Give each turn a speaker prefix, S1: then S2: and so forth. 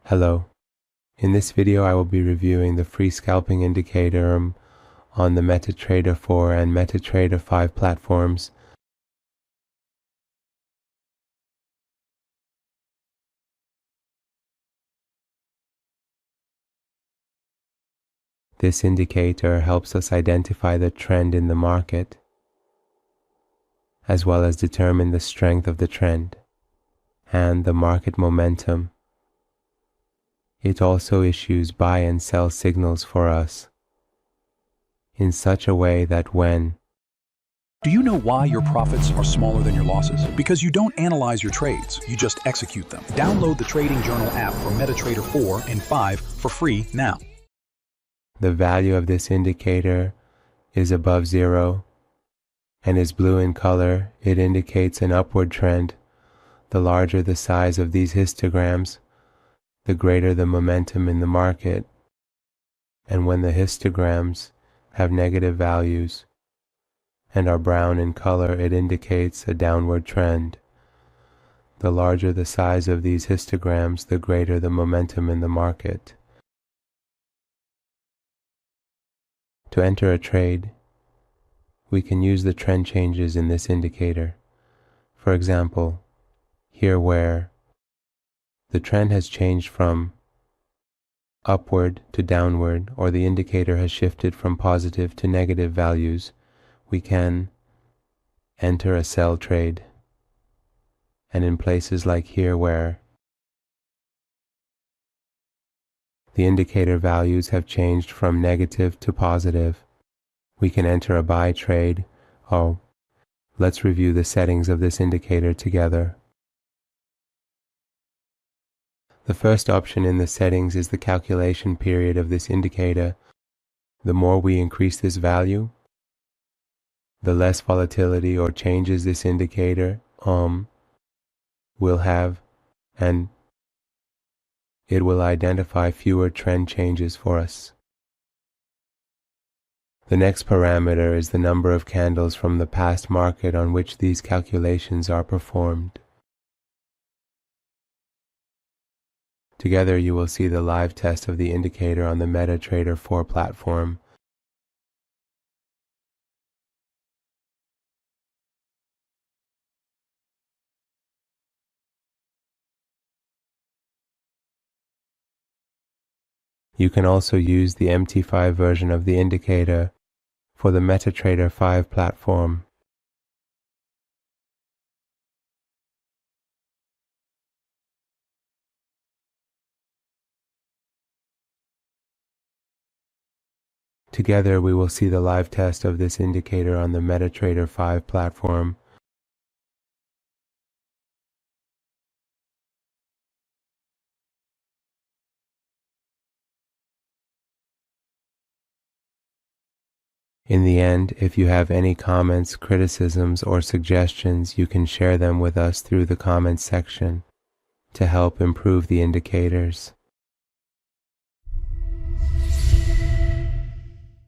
S1: Hello. In this video I will be reviewing the free scalping indicator on the MetaTrader 4 and MetaTrader 5 platforms. This indicator helps us identify the trend in the market, as well as determine the strength of the trend and the market momentum. It also issues buy and sell signals for us in such a way that when
S2: Do you know why your profits are smaller than your losses? Because you don't analyze your trades, you just execute them. Download the Trading Journal app for MetaTrader 4 and 5 for free now.
S1: the value of this indicator is above zero and is blue in color, it indicates an upward trend. The larger the size of these histograms, the greater the momentum in the market. And when the histograms have negative values and are brown in color, it indicates a downward trend. The larger the size of these histograms, the greater the momentum in the market. To enter a trade, we can use the trend changes in this indicator. For example, here where the trend has changed from upward to downward, or the indicator has shifted from positive to negative values, we can enter a sell trade. And in places like here where the indicator values have changed from negative to positive, we can enter a buy trade. Let's review the settings of this indicator together. The first option in the settings is the calculation period of this indicator. The more we increase this value, the less volatility or changes this indicator will have, and it will identify fewer trend changes for us. The next parameter is the number of candles from the past market on which these calculations are performed. Together you will see the live test of the indicator on the MetaTrader 4 platform. You can also use the MT5 version of the indicator for the MetaTrader 5 platform. Together we will see the live test of this indicator on the MetaTrader 5 platform. In the end, if you have any comments, criticisms, or suggestions, you can share them with us through the comments section to help improve the indicators.